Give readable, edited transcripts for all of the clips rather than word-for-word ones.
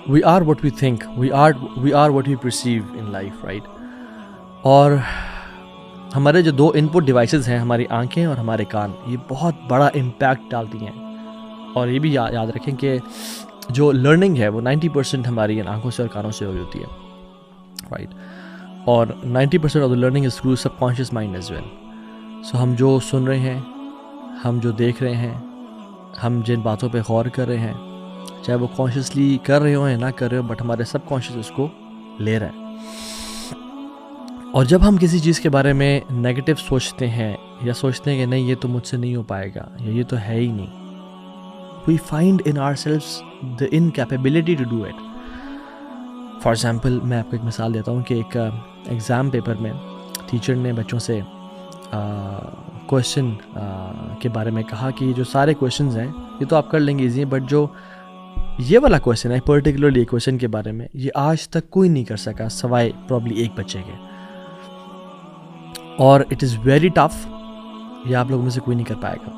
we are what we think, we are what we perceive in life, right? اور ہمارے جو دو input devices ہیں، ہماری آنکھیں اور ہمارے کان، یہ بہت بڑا امپیکٹ ڈالتی ہیں. اور یہ بھی یاد رکھیں کہ جو لرننگ ہے وہ 90% ہماری آنکھوں سے اور کانوں سے ہوئی ہوتی ہے، رائٹ؟ اور 90% of the learning is through subconscious mind as well. سو ہم جو سن رہے ہیں، ہم جو دیکھ رہے ہیں، ہم جن باتوں پہ غور کر رہے ہیں، چاہے وہ کانشیسلی کر رہے ہوں یا نہ کر رہے ہوں، بٹ ہمارے سب کانشیس اس کو لے رہے ہیں. اور جب ہم کسی چیز کے بارے میں نیگیٹو سوچتے ہیں یا سوچتے ہیں کہ نہیں یہ تو مجھ سے نہیں ہو پائے گا یا یہ تو ہے ہی نہیں، we find in ourselves the incapability to do it. For example, میں آپ کو ایک مثال دیتا ہوں کہ ایک ایگزام پیپر میں ٹیچر نے بچوں سے کویشچن کے بارے میں کہا کہ یہ جو سارے کویشچنز ہیں یہ تو آپ کر لیں گے ایزی ہیں، بٹ جو یہ والا کویشچن ہے پرٹیکولرلی کویشچن کے بارے میں یہ آج تک کوئی نہیں کر سکا سوائے پرابلی ایک بچے کے، اور اٹ از ویری ٹف، یہ آپ لوگوں میں سے کوئی نہیں کر پائے گا.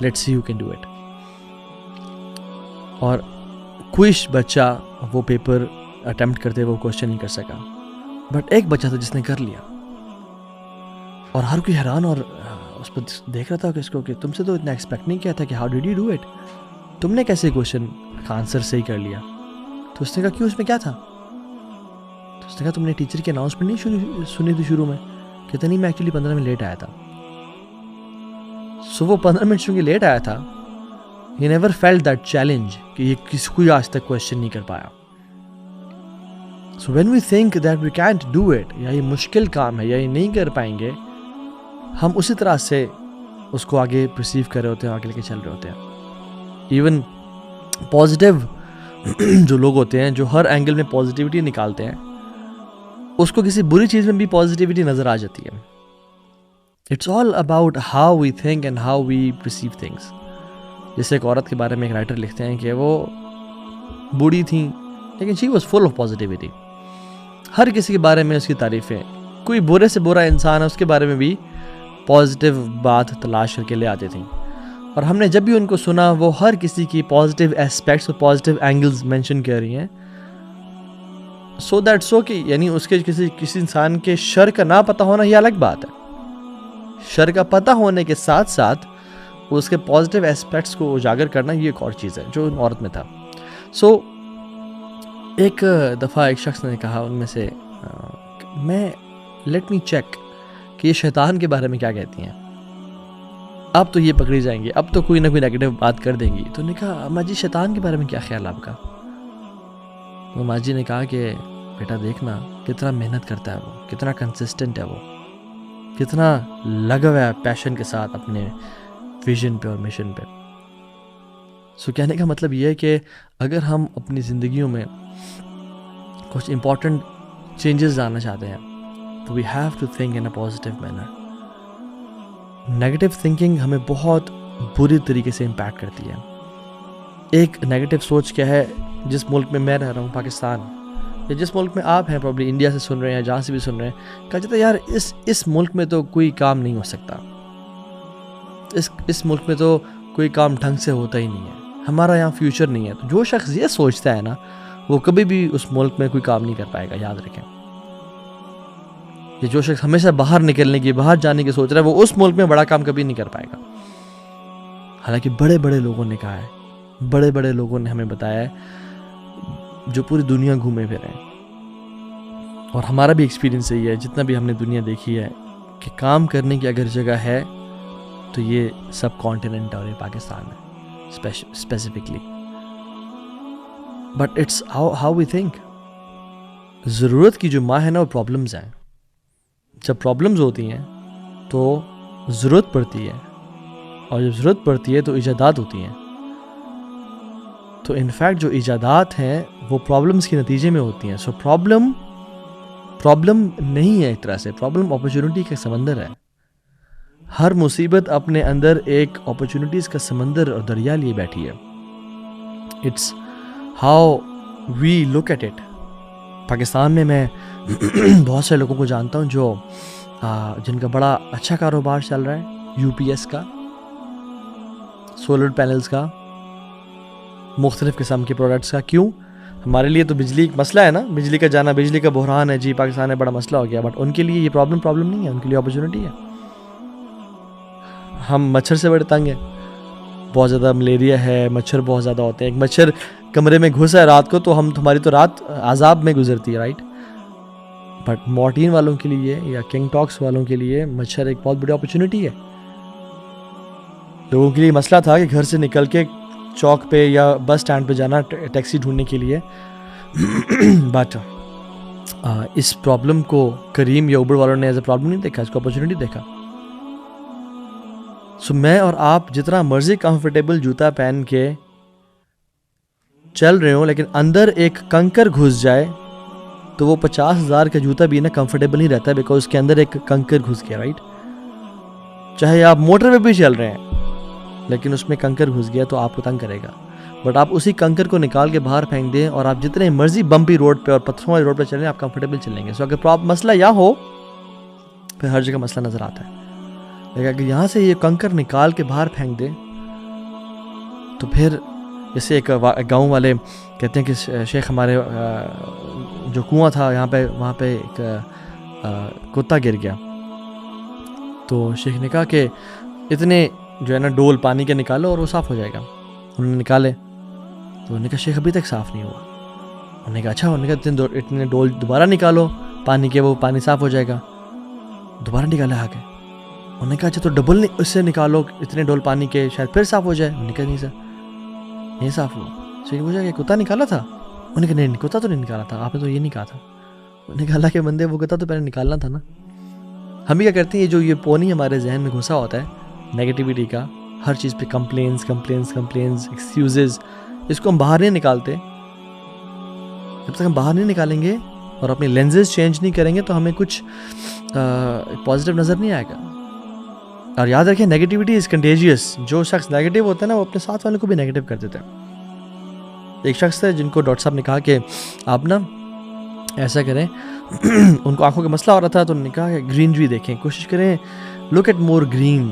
Let's see you can do it. اور کوئی بچہ وہ پیپر اٹیمپٹ کرتے وہ کویشچن نہیں کر سکا، بٹ ایک بچہ تھا جس نے کر لیا. اور ہر کوئی حیران اور اس پر دیکھ رہا تھا کہ اس کو کہ تم سے تو اتنا ایکسپیکٹ نہیں کیا تھا کہ how did you do it, تم نے کیسے کویشچن کا آنسر صحیح کر لیا. تو اس نے کہا کیوں، اس میں کیا تھا؟ تو اس نے کہا تم نے ٹیچر کی اناؤنسمنٹ نہیں سنی تھی شروع میں؟ کہتے نہیں، میں ایکچولی 15 منٹ لیٹ آیا تھا. سو وہ 15 منٹ چونکہ لیٹ آیا تھا، he never felt that challenge کہ یہ کسی کوئی آج تک کویشچن نہیں کر پایا. So when we think that we can't do it، یا یہ مشکل کام ہے یا یہ نہیں کر پائیں گے، ہم اسی طرح سے اس کو آگے پرسیو کر رہے ہوتے ہیں، آگے لے کے چل رہے ہوتے ہیں. ایون پازیٹیو جو لوگ ہوتے ہیں جو ہر اینگل میں پازیٹیوٹی نکالتے ہیں، اس کو کسی بری چیز میں بھی پازیٹیوٹی نظر آ جاتی ہے. It's all about how we think and how we perceive things. جیسے ایک عورت کے بارے میں ایک رائٹر لکھتے ہیں کہ وہ بوڑھی تھیں لیکن she was full of positivity. ہر کسی کے بارے میں اس کی تعریفیں، کوئی برے سے برا انسان ہے اس کے بارے میں بھی پازیٹیو بات تلاش کر کے لے آتے تھیں. اور ہم نے جب بھی ان کو سنا وہ ہر کسی کی پازیٹیو اسپیکٹس اور پازیٹیو اینگلز مینشن کر رہی ہیں. سو دیٹ سو کہ یعنی اس کے کسی انسان کے شر کا نہ پتہ ہونا یہ الگ بات ہے، شر کا پتہ ہونے کے ساتھ ساتھ اس کے پازیٹیو اسپیکٹس کو اجاگر کرنا یہ ایک اور چیز ہے جو ان عورت میں تھا. سو ایک دفعہ ایک شخص نے کہا ان میں سے، میں لیٹ می چیک کہ یہ شیطان کے بارے میں کیا کہتی ہیں، اب تو یہ پکڑی جائیں گے، اب تو کوئی نہ کوئی نیگیٹو بات کر دیں گی. تو نے کہا اماں جی شیطان کے بارے میں کیا خیال آپ کا؟ تو اماں جی نے کہا کہ بیٹا دیکھنا کتنا محنت کرتا ہے وہ، کتنا کنسسٹنٹ ہے وہ، کتنا لگا ہوا ہے پیشن کے ساتھ اپنے ویژن پہ اور مشن پہ. سو کہنے کا مطلب یہ ہے کہ اگر ہم اپنی زندگیوں میں کچھ امپورٹنٹ چینجز لانا چاہتے ہیں تو we have to think in a positive manner. Negative thinking ہمیں بہت بری طریقے سے امپیکٹ کرتی ہے. ایک نیگیٹو سوچ کیا ہے، جس ملک میں میں رہ رہا ہوں پاکستان، یا جس ملک میں آپ ہیں پرابلی انڈیا سے سن رہے ہیں، جہاں سے بھی سن رہے ہیں، کہا جاتا ہے یار اس ملک میں تو کوئی کام نہیں ہو سکتا، اس ملک میں تو کوئی کام ڈھنگ سے ہوتا ہی نہیں ہے، ہمارا یہاں فیوچر نہیں ہے. تو جو شخص یہ سوچتا ہے نا وہ کبھی بھی اس ملک میں کوئی کام نہیں کر پائے گا، یاد رکھیں. یہ جو شخص ہمیشہ باہر نکلنے کی، باہر جانے کی سوچ رہا ہے وہ اس ملک میں بڑا کام کبھی نہیں کر پائے گا. حالانکہ بڑے بڑے لوگوں نے کہا ہے، بڑے بڑے لوگوں نے ہمیں بتایا ہے جو پوری دنیا گھومے پھرے ہیں، اور ہمارا بھی ایکسپیرینس یہی ہے جتنا بھی ہم نے دنیا دیکھی ہے کہ کام کرنے کی اگر جگہ ہے تو یہ سب کانٹیننٹ اور یہ پاکستان ہے specifically. But it's how we think. ضرورت کی جو ماں ہے نا وہ پرابلمز ہیں. جب پرابلمز ہوتی ہیں تو ضرورت پڑتی ہے، اور جب ضرورت پڑتی ہے تو ایجادات ہوتی ہیں. تو انفیکٹ جو ایجادات ہیں وہ پرابلمز کے نتیجے میں ہوتی ہیں. سو پرابلم نہیں ہے، ایک طرح سے پرابلم اپرچونٹی کا سمندر ہے. ہر مصیبت اپنے اندر ایک اپرچونٹیز کا سمندر اور دریا لیے بیٹھی ہے. It's how we look at it. Pakistan میں بہت سے لوگوں کو جانتا ہوں جو جن کا بڑا اچھا کاروبار چل رہا ہے، یو پی ایس کا، سولر پینلز کا، مختلف قسم کے پروڈکٹس کا. کیوں؟ ہمارے لیے تو بجلی ایک مسئلہ ہے نا, بجلی کا جانا, بجلی کا بحران ہے جی, پاکستان میں بڑا مسئلہ ہو گیا, بٹ ان کے لیے یہ پرابلم نہیں ہے, ان کے لیے اپرچونٹی ہے. ہم مچھر سے بڑے تنگ ہیں, بہت زیادہ ملیریا ہے, مچھر بہت زیادہ ہوتے ہیں. ایک مچھر کمرے میں گھسا ہے رات کو تو ہماری تو رات عذاب میں گزرتی ہے, رائٹ. بٹ مورٹین والوں کے لیے یا کنگ ٹاکس والوں کے لیے مچھر ایک بہت بڑی اپرچونٹی ہے. لوگوں کے لیے مسئلہ تھا کہ گھر سے نکل کے چوک پہ یا بس اسٹینڈ پہ جانا ٹیکسی ڈھونڈنے کے لیے, بٹ اس پرابلم کو کریم یا اوبر والوں نے ایز اے پرابلم نہیں دیکھا, اس کو اپرچونٹی دیکھا. سو میں اور آپ جتنا مرضی کمفرٹیبل جوتا پہن کے چل رہے ہوں, لیکن اندر ایک کنکر گھس جائے تو وہ 50,000 کا جوتا بھی نا کمفرٹیبل نہیں رہتا, بیکاز اس کے اندر ایک کنکر گھس گیا, رائٹ. چاہے آپ موٹر پہ بھی چل رہے ہیں لیکن اس میں کنکر گھس گیا تو آپ کو تنگ کرے گا, بٹ آپ اسی کنکر کو نکال کے باہر پھینک دیں اور آپ جتنے مرضی بمپی روڈ پہ اور پتھروں والی روڈ پہ چلیں آپ کمفرٹیبل چلیں گے. سو اگر مسئلہ یہاں ہو پھر ہر جگہ مسئلہ نظر آتا ہے, لیکن اگر یہاں سے یہ کنکر نکال کے باہر پھینک دیں تو پھر جیسے ایک گاؤں والے کہتے ہیں کہ شیخ ہمارے جو کنواں تھا یہاں پہ, وہاں پہ ایک کتا گر گیا, تو شیخ نے کہا کہ اتنے جو ہے نا ڈول پانی کے نکالو اور وہ صاف ہو جائے گا. انہوں نے نکالے تو انہوں نے کہا شیخ ابھی تک صاف نہیں ہوا. انہوں نے کہا اچھا, انہوں نے کہا اتنے ڈول دوبارہ نکالو پانی کے, وہ پانی صاف ہو جائے گا. دوبارہ نکالے آگے. انہوں نے کہا اچھا تو ڈبل اس سے نکالو اتنے ڈول پانی کے, شاید پھر صاف ہو جائے. انہوں نے کہا نہیں سر نہیں صاف ہوا. شیخ پوچھا کہ کتا نکالا تھا؟ انہوں نے کہا نہیں کتا تو نہیں نکالا تھا, آپ نے تو یہ نہیں کہا تھا. انہوں نے کہا اللہ کے بندے وہ کتا تو پہلے نکالنا تھا نا. ہم بھی کیا کرتے ہیں, یہ پونی ہمارے ذہن میں گھسا ہوتا ہے نیگیٹیوٹی کا, ہر چیز پہ کمپلینس ایکسکیوزز, اس کو ہم باہر نہیں نکالتے. جب تک ہم باہر نہیں نکالیں گے اور اپنے لینزز چینج نہیں کریں گے تو ہمیں کچھ پازیٹیو نظر نہیں آئے گا. اور یاد رکھیں نیگیٹیوٹی از کنٹیجیس. جو شخص نیگیٹیو ہوتا ہے نا وہ اپنے ساتھ والوں کو بھی نیگیٹیو کر دیتا ہے. ایک شخص ہے جن کو ڈاکٹر صاحب نے کہا کہ آپ نا ایسا کریں, ان کو آنکھوں کا مسئلہ ہو رہا تھا تو انہوں نے کہا کہ گرینری دیکھیں, کوشش کریں لک ایٹ مور گرین.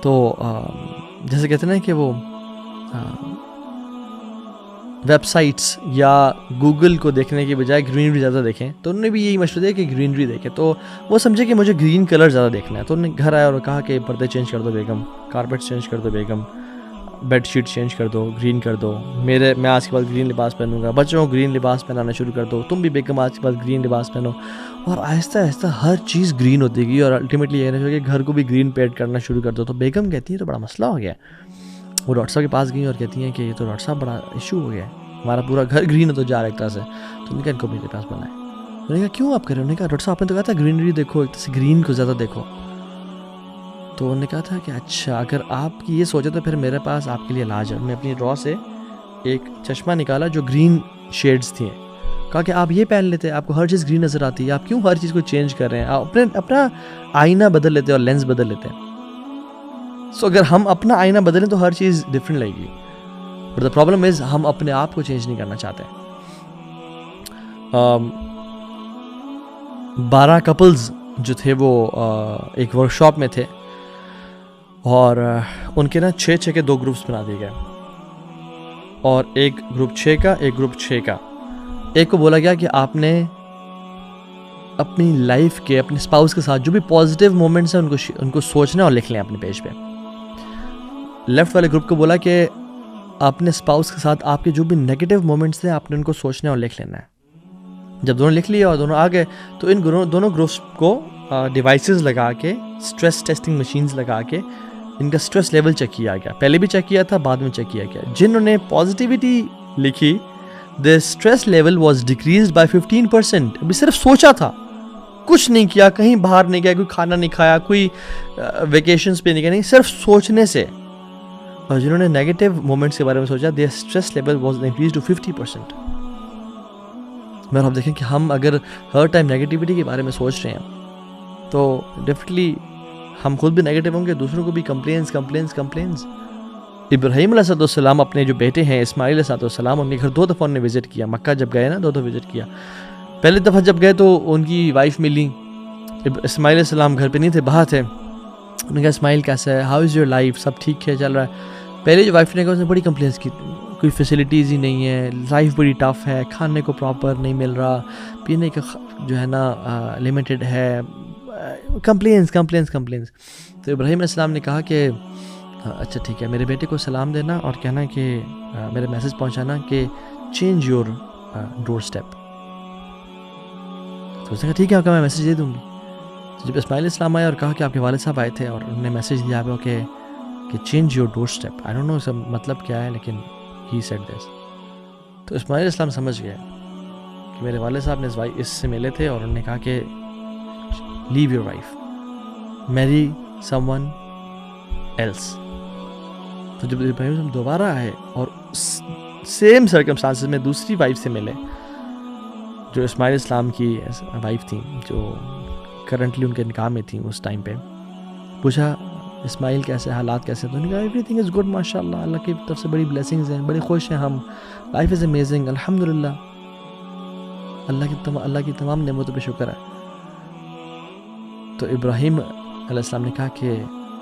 تو جیسے کہتے ہیں نا کہ وہ ویب سائٹس یا گوگل کو دیکھنے کے بجائے گرینری زیادہ دیکھیں, تو انہوں نے بھی یہی مشورہ دیا کہ گرینری دیکھیں. تو وہ سمجھے کہ مجھے گرین کلر زیادہ دیکھنا ہے, تو انہوں نے گھر آیا اور کہا کہ پردے چینج کر دو بیگم, کارپیٹ چینج کر دو بیگم, بیڈ شیٹ چینج کر دو, گرین کر دو, میں آج کے بعد گرین لباس پہنوں گا, بچوں کو گرین لباس پہنانا شروع کر دو, تم بھی بیگم آج کے بعد گرین لباس پہنو. اور آہستہ آہستہ ہر چیز گرین ہوتی گئی اور الٹیمیٹلی یہ کہ گھر کو بھی گرین پینٹ کرنا شروع کر دو. تو بیگم کہتی ہیں تو بڑا مسئلہ ہو گیا. وہ ڈاکٹر صاحب کے پاس گئی اور کہتی ہیں کہ یہ تو ڈاکٹر صاحب بڑا ایشو ہو گیا ہے, ہمارا پورا گھر گرین ہوتا جا رہا ہے ایک طرح سے. تو ان کا ان کو میرے پاس بنائے. انہوں نے کہا کیوں آپ کر رہے ہیں؟ انہوں نے کہا ڈاکٹر صاحب آپ نے تو کہا تھا گرینری دیکھو, ایک طرح سے گرین کو زیادہ دیکھو. تو انہوں نے کہا تھا کہ اچھا اگر آپ کی یہ سوچے تو پھر میرے پاس آپ کے لیے علاج ہے. میں اپنی ڈرا سے ایک چشمہ نکالا جو گرین شیڈز تھیں, کہا کہ آپ یہ پہن لیتے, آپ کو ہر چیز گرین نظر آتی ہے, آپ کیوں ہر چیز کو چینج کر رہے ہیں, آپ اپنا آئینہ بدل لیتے اور لینس بدل لیتے. سو اگر ہم اپنا آئینہ بدلیں تو ہر چیز ڈفرینٹ لگے گی, بٹ دا پرابلم از ہم اپنے آپ کو چینج نہیں کرنا چاہتے. 12 کپلز جو تھے وہ ایک ورک شاپ میں تھے اور ان کے نا 6 کے 2 گروپس بنا دیے گئے, اور ایک گروپ 6 کا ایک گروپ 6 کا. ایک کو بولا گیا کہ آپ نے اپنی لائف کے اپنے اسپاؤس کے ساتھ جو بھی پازیٹیو مومنٹس ہیں ان کو سوچنا اور لکھ لیں اپنے پیج پہ. لیفٹ والے گروپ کو بولا کہ اپنے اسپاؤس کے ساتھ آپ کے جو بھی نیگیٹو مومنٹس ہیں آپ نے ان کو سوچنا اور لکھ لینا ہے. جب دونوں لکھ لیا اور دونوں آ گئے تو ان دونوں گروپس کو ڈیوائسز لگا کے, اسٹریس ٹیسٹنگ مشینز لگا کے ان کا اسٹریس لیول چیک کیا گیا. پہلے بھی چیک کیا تھا, بعد میں چیک کیا گیا. جنہوں نے پازیٹیوٹی لکھی the stress level was decreased by 15%. ابھی صرف سوچا تھا, کچھ نہیں کیا, کہیں باہر نہیں گیا, کوئی کھانا نہیں کھایا, کوئی ویکیشنز پہ نہیں گیا, نہیں, صرف سوچنے سے. اور جنہوں نے نیگیٹو مومنٹس کے بارے میں سوچا their stress level was increased to 50%. میں آپ دیکھیں کہ ہم اگر ہر ٹائم نیگیٹیوٹی کے بارے میں سوچ رہے ہیں تو ڈیفینیٹلی ہم خود بھی نیگیٹو ہوں گے, دوسروں کو بھی کمپلینس. ابراہیم علیہ السلام اپنے جو بیٹے ہیں اسماعیل علیہ السلام, ان کے گھر 2 دفعہ انہوں نے وزٹ کیا. مکہ جب گئے نا 2 دفعہ وزٹ کیا. پہلی دفعہ جب گئے تو ان کی وائف ملی, اسماعیل علیہ السلام گھر پہ نہیں تھے, باہر تھے. انہوں نے کہا اسماعیل کیسا ہے, ہاؤ از یور لائف, سب ٹھیک ہے, چل رہا ہے. پہلے جو وائف نے کہا اس نے بڑی کمپلینس کی, کوئی فیسلٹیز ہی نہیں ہے, لائف بڑی ٹف ہے, کھانے کو پراپر نہیں مل رہا, پینے کا جو ہے نا لمیٹڈ ہے, کمپلینس. تو ابراہیم علیہ السلام نے کہا کہ اچھا ٹھیک ہے, میرے بیٹے کو سلام دینا اور کہنا کہ میرے میسج پہنچانا کہ چینج یور ڈور اسٹیپ. تو اس نے کہا ٹھیک ہے, میں میسج دے دوں گی. تو جب اسماعیل علیہ السلام آئے اور کہا کہ آپ کے والد صاحب آئے تھے اور انہوں نے میسج دیا آپ کو کہ change your doorstep, I don't know اس کا مطلب کیا ہے, لیکن ہی سیڈ دس. تو اسماعیل علیہ السلام سمجھ گئے کہ میرے والد صاحب نے اس سے ملے تھے اور انہوں نے کہا کہ لیو یور وائف, میری سم ون ایلس. تو جب ابراہیم دوبارہ آئے اور سیم سرکمسٹانسز میں دوسری وائف سے ملے جو اسماعیل السلام کی وائف تھیں, جو کرنٹلی ان کے نکاح میں تھیں اس ٹائم پہ, پوچھا اسماعیل کیسے, حالات کیسے؟ تو انہوں نے کہا ایوری تھنگ از گڈ, ماشاء اللہ, اللہ کی طرف سے بڑی بلیسنگز ہیں, بڑے خوش ہیں ہم, لائف از امیزنگ, الحمد للہ, اللہ کی تمام نعمتوں پہ شکر ہے. تو ابراہیم علیہ السلام نے کہا کہ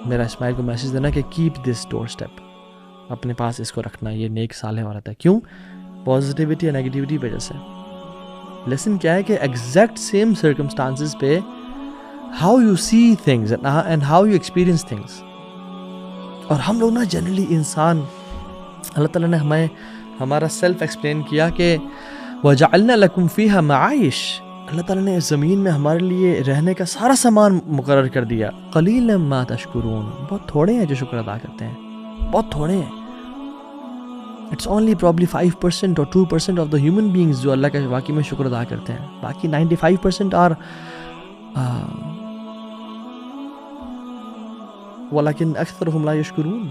میرا اسماعیل کو میسج دینا کہ کیپ دس ڈور اسٹیپ, اپنے پاس اس کو رکھنا, یہ نیک صالح عورت ہے. کیوں؟ پازیٹیوٹی اور نیگیٹیوٹی کی وجہ سے. لیسن کیا ہے کہ ایگزیکٹ سیم سرکمسٹانسز پہ how you see things and how you experience things. اور ہم لوگ نا جنرلی انسان, اللہ تعالیٰ نے ہمیں ہمارا سیلف ایکسپلین کیا کہ وَجَعَلْنَا لَكُمْ فِيهَا مَعَائِشَ, اللہ تعالیٰ نے اس زمین میں ہمارے لیے رہنے کا سارا سامان مقرر کر دیا. قَلِيلًا مَا تَشْكُرُونَ, بہت تھوڑے ہیں جو شکر ادا کرتے ہیں, بہت تھوڑے ہیں. It's only probably 5% or 2% of the human beings جو اللہ کا واقعی میں شکر ادا کرتے ہیں. باقی 95% are وَلَكِنْ أَكْثَرُهُمْ لَا يَشْكُرُونَ,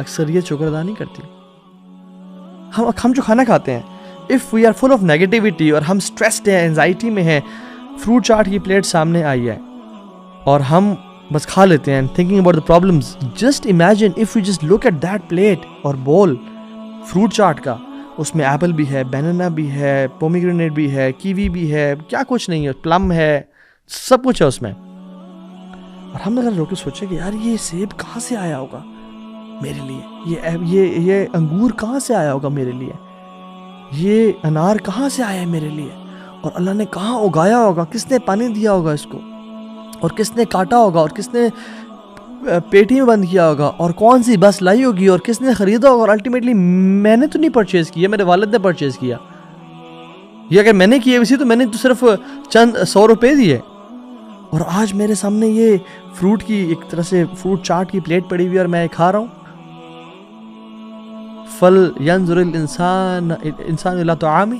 اکثریت شکر ادا نہیں کرتی. ہم جو کھانا کھاتے ہیں, if we are full of negativity اور ہم stressed ہیں, anxiety میں ہیں, فروٹ چاٹ کی پلیٹ سامنے آئی ہے اور ہم بس کھا لیتے ہیں thinking about the problems. Just imagine if we just look at that plate اور bowl فروٹ چاٹ کا, اس میں ایپل بھی ہے, بینانا بھی ہے, پومیگرینیٹ بھی ہے, کیوی بھی ہے, کیا کچھ نہیں ہے, پلم ہے, سب کچھ ہے اس میں. اور ہم اگر روک کے سوچیں کہ یار یہ سیب کہاں سے آیا ہوگا میرے لیے, یہ انگور کہاں سے آیا ہوگا میرے لیے, یہ انار کہاں سے آیا ہے میرے لیے, اور اللہ نے کہاں اگایا ہوگا, کس نے پانی دیا ہوگا اس کو, اور کس نے کاٹا ہوگا, اور کس نے پیٹی میں بند کیا ہوگا, اور کون سی بس لائی ہوگی, اور کس نے خریدا ہوگا. اور الٹیمیٹلی میں نے تو نہیں پرچیز کیا, میرے والد نے پرچیز کیا. یہ اگر میں نے کیے ویسی تو میں نے تو صرف چند 100 روپے دیے, اور آج میرے سامنے یہ فروٹ کی ایک طرح سے فروٹ چاٹ کی پلیٹ پڑی ہوئی اور میں کھا رہا ہوں. فل ینظر الانسان الی طعامہ,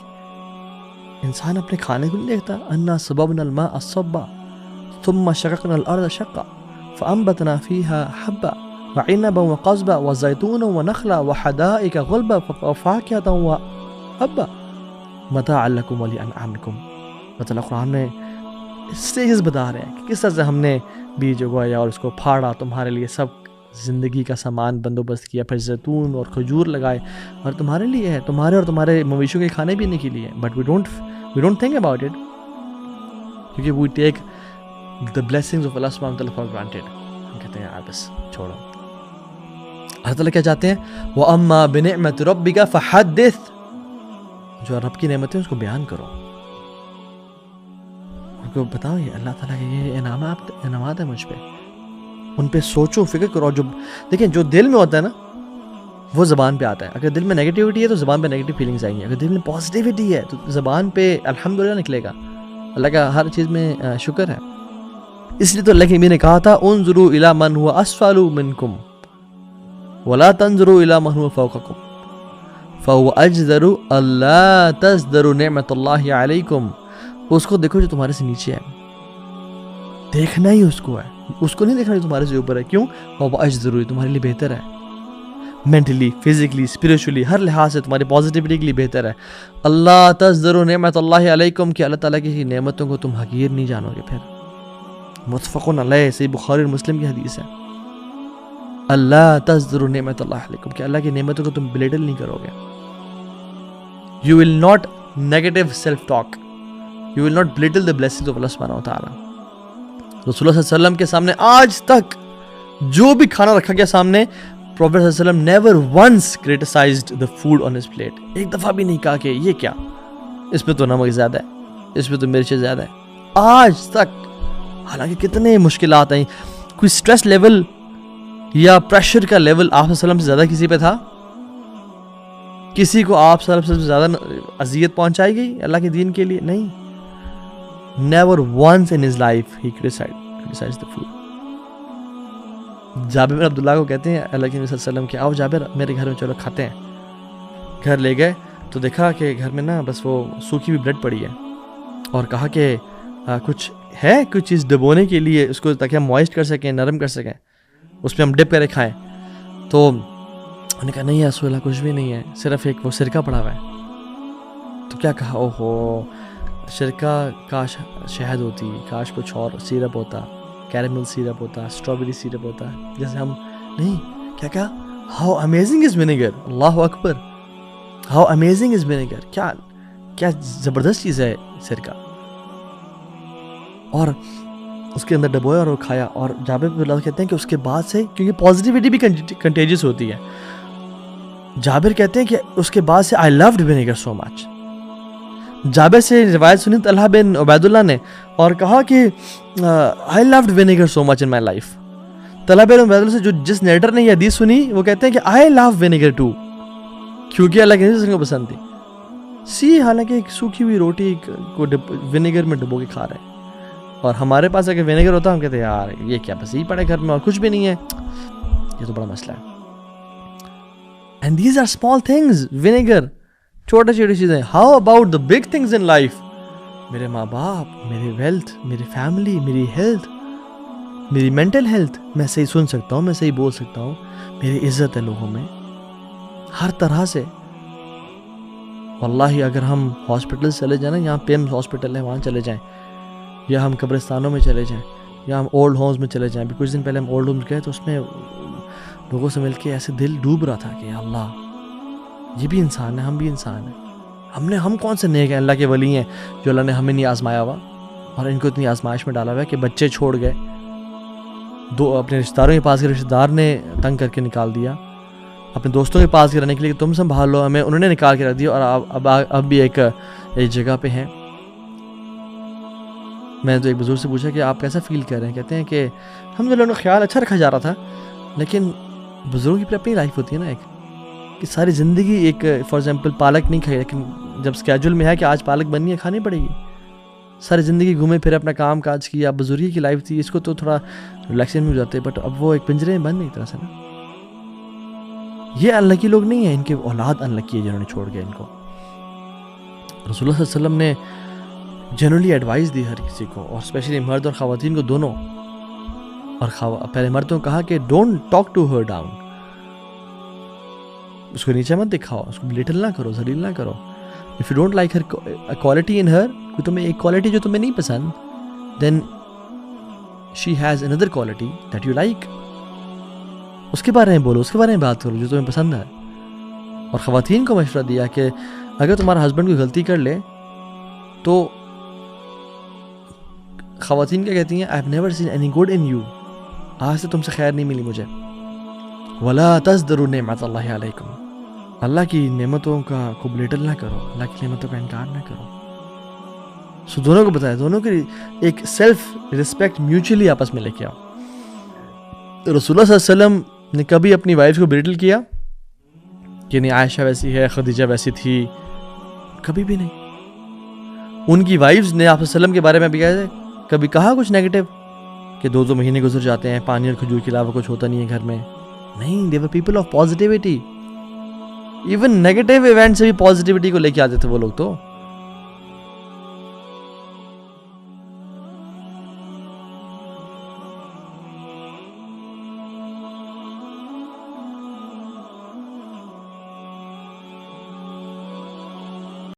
انسان اپنے کھانے کو نہیں دیکھتا. انا صببنا الماء صبا ثم شققنا الارض شقا فانبتنا فيها حبا وعنبا وقضبا وزيتونا ونخلا وحدائق غلبا وفاكهة وابا متاعا لكم ولانعامكم. مطلب قرآن میں اسٹیجز بتا رہے ہیں کہ کس طرح سے ہم نے بیج اگایا اور اس کو پھاڑا, تمہارے لیے سب زندگی کا سامان بندوبست کیا, پھر زیتون اور کھجور لگائے, اور تمہارے لیے ہے, تمہارے اور تمہارے مویشیوں کے کھانے پینے کے لیے. But we don't think about it, کیونکہ we take the blessings of Allah subhanahu wa ta'ala for granted. ہم کہتے ہیں یار بس چھوڑو. اللہ تعالیٰ کیا چاہتے ہیں, وَأَمَّا بِنِعْمَةِ رَبِّكَ فَحَدِّثْ, جو رب کی نعمتیں اس کو بیان کرو, ان کو بتاؤ یہ اللہ تعالیٰ کے یہ انعامات ہیں مجھ پہ, ان پہ سوچو, فکر کرو. جو دیکھیں جو دل میں ہوتا ہے نا وہ زبان پہ آتا ہے. اگر دل میں نیگیٹیوٹی ہے تو زبان پہ نیگیٹو فیلنگز آئیں گی, اگر دل میں پازیٹیوٹی ہے تو زبان پہ الحمدللہ نکلے گا. اللہ کا ہر چیز میں شکر ہے. اس لیے تو اللہ کے نبی نے کہا تھا انظروا الی من هو اسفل منکم ولا تنظروا الی من هو فوقکم فهو اجدر الا تزدروا نعمت اللہ علیکم. اس کو دیکھو جو تمہارے سے نیچے ہے, دیکھنا ہی اس کو ہے, اس کو نہیں دیکھنا جو تمہارے سے اوپر ہے. کیوں؟ وہ اجدر, تمہارے لیے بہتر ہے, مینٹلی, فزیکلی, اسپریچولی, ہر لحاظ سے تمہاری پازیٹیوٹی کے لیے بہتر ہے. اللہ تزدروا نعمت اللہ علیکم, کہ اللہ تعالیٰ کی نعمتوں کو تم حقیر نہیں جانو گے. پھر متفقن علیہ, صحیح بخاری اور مسلم کی حدیث ہے, اللہ تزدروا نعمت اللہ علیکم, کہ اللہ کی نعمتوں کو تم بلیٹل نہیں کرو گے. You will not negative self-talk. You will not belittle the blessings of Allah subhanahu wa ta'ala. رسول اللہ صلی اللہ علیہ وسلم کے سامنے آج تک جو بھی کھانا رکھا گیا سامنے, Prophet صلی اللہ علیہ وسلم never once criticized the food on his plate. ایک دفعہ بھی نہیں کہا کہ یہ کیا, اس میں تو نمک زیادہ ہے, اس میں تو مرچ زیادہ ہے, آج تک. حالانکہ کتنے مشکلات آئیں, کوئی سٹریس لیول یا پریشر کا لیول آپ صلی اللہ علیہ وسلم سے زیادہ کسی پہ تھا؟ کسی کو آپ صلی اللہ علیہ وسلم سے زیادہ اذیت پہنچائی گئی اللہ کے دین کے لیے؟ نہیں. Never once in his life he criticized the food. جابر بن عبداللہ کو کہتے ہیں اللہ کے نبی صلی اللہ علیہ وسلم کہ آؤ جابر میرے گھر میں چلو کھاتے ہیں. گھر لے گئے تو دیکھا کہ گھر میں نا بس وہ سوکھی ہوئی بریڈ پڑی ہے, اور کہا کہ کچھ ہے کچھ چیز ڈبونے کے لیے اس کو تاکہ ہم موائسٹ کر سکیں, نرم کر سکیں, اس پہ ہم ڈپ کرے کھائیں. تو انہوں نے کہا نہیں رسول اللہ کچھ بھی نہیں ہے, صرف ایک وہ سرکہ پڑا ہوا ہے. تو کیا کہا, اوہو سرکہ کاش شہد ہوتی, کاش کچھ اور سیرپ ہوتا, کیرمل سیرپ ہوتا, اسٹرابیری سیرپ ہوتا, جیسے ہم نہیں. کیا کہا, how amazing is vinegar, Allah Akbar, how amazing is vinegar, کیا زبردست چیز ہے سرکہ. اور اس کے اندر ڈبویا اور وہ کھایا. اور جابر بن عبداللہ کہتے ہیں کہ اس کے بعد سے, کیونکہ پازیٹیوٹی بھی کنٹیجس ہوتی ہے, جابر کہتے ہیں کہ اس کے بعد سے آئی لوڈ ونیگر سو مچ. جابر سے روایت سنی طلحہ بن عبید اللہ نے اور کہا کہ I loved vinegar so much in my life. طلحہ بن عبید اللہ سے جس نیٹر نے یہ حدیث سنی وہ کہتے ہیں کہ آئی لو ونیگر ٹو, کیونکہ اللہ کے نبی کو پسند تھی. حالانکہ ایک سوکھی ہوئی روٹی کو ونیگر میں ڈبو کے کھا رہے ہیں, اور ہمارے پاس اگر ونیگر ہوتا ہم کہتے ہیں یار یہ کیا, بس یہی پڑے گھر میں اور کچھ بھی نہیں ہے, یہ تو بڑا مسئلہ ہے. And these are small things, vinegar چھوٹی چھوٹی چیزیں. How about the big things in life, میرے ماں باپ, میری ویلتھ, میری فیملی, میری ہیلتھ, میری مینٹل ہیلتھ, میں صحیح سن سکتا ہوں, میں صحیح بول سکتا ہوں, میری عزت ہے لوگوں میں ہر طرح سے. واللہ اگر ہم ہاسپٹل چلے جائیں نا, یہاں پیمز ہاسپٹل ہے وہاں چلے جائیں, یا ہم قبرستانوں میں چلے جائیں, یا ہم اولڈ ہومز میں چلے جائیں. کچھ دن پہلے ہم اولڈ ہومز گئے تو اس میں لوگوں سے مل کے ایسے دل ڈوب رہا تھا کہ اللہ یہ بھی انسان ہے, ہم بھی انسان ہیں, ہم کون سے نیک ہیں, اللہ کے ولی ہیں جو اللہ نے ہمیں نہیں آزمایا ہوا, اور ان کو اتنی آزمائش میں ڈالا ہوا ہے کہ بچے چھوڑ گئے, دو اپنے رشتہ داروں کے پاس کے رشتہ دار نے تنگ کر کے نکال دیا, اپنے دوستوں کے پاس کے رہنے کے لیے تم سنبھال لو, ہمیں انہوں نے نکال کے رکھ دیا, اور اب بھی ایک جگہ پہ ہیں. میں نے تو ایک بزرگ سے پوچھا کہ آپ کیسا فیل کر رہے ہیں, کہتے ہیں کہ الحمدللہ ان کا خیال اچھا رکھا جا رہا تھا, لیکن بزرگوں کی اپنی لائف ہوتی ہے نا, ایک کہ ساری زندگی ایک فار ایگزامپل پالک نہیں کھائی, لیکن جب اسکیجول میں ہے کہ آج پالک بننی ہے کھانی پڑے گی, ساری زندگی گھومے پھر اپنا کام کاج کیا, بزرگی کی لائف تھی, اس کو تو تھوڑا ریلیکسن ہو جاتے, بٹ اب وہ ایک پنجرے میں بند نہیں طرح سے نا. یہ انلکی لوگ نہیں ہیں, ان کے اولاد انلکی ہے جنہوں نے چھوڑ گیا ان کو. رسول اللہ صلی اللہ علیہ وسلم نے جنرلی ایڈوائز دی ہر کسی کو, اور اسپیشلی مرد اور خواتین کو دونوں. اور پہلے مردوں کو کہا کہ don't talk to her down, اس کو نیچے مت دکھاؤ, اس کو بلیٹل نہ کرو, ذلیل نہ کرو. If you don't like her quality in her, کوئی تمہیں ایک کوالٹی جو تمہیں نہیں پسند, then she has another quality that you like, اس کے بارے میں بولو, اس کے بارے میں بات کرو جو تمہیں پسند ہے. اور خواتین کو مشورہ دیا کہ اگر تمہارا ہسبینڈ کوئی غلطی کر لے تو خواتین کیا کہتی ہیں, I have never seen any good in you, آج سے تم سے خیر نہیں ملی مجھے. ولا تزدروا نعمت اللہ علیکم, اللہ کی نعمتوں کا کو بلیٹل نہ کرو, اللہ کی نعمتوں کا انکار نہ کرو. سو دونوں کو بتایا, دونوں کی ایک سیلف ریسپیکٹ میوچلی آپس میں لے کے آؤ. رسول اللہ صلی اللہ علیہ وسلم نے کبھی اپنی وائف کو بلیٹل کیا کہ نہیں عائشہ ویسی ہے, خدیجہ ویسی تھی؟ کبھی بھی نہیں. ان کی وائفز نے آپ صلی اللہ علیہ وسلم کے بارے میں بھی کبھی کہا کچھ نیگیٹو کہ 2 مہینے گزر جاتے ہیں, پانی اور کھجور کے علاوہ کچھ ہوتا نہیں ہے گھر میں؟ نہیں, they were people of positivity. Even negative event سے بھی پازیٹیوٹی کو لے کے آتے تھے وہ لوگ. تو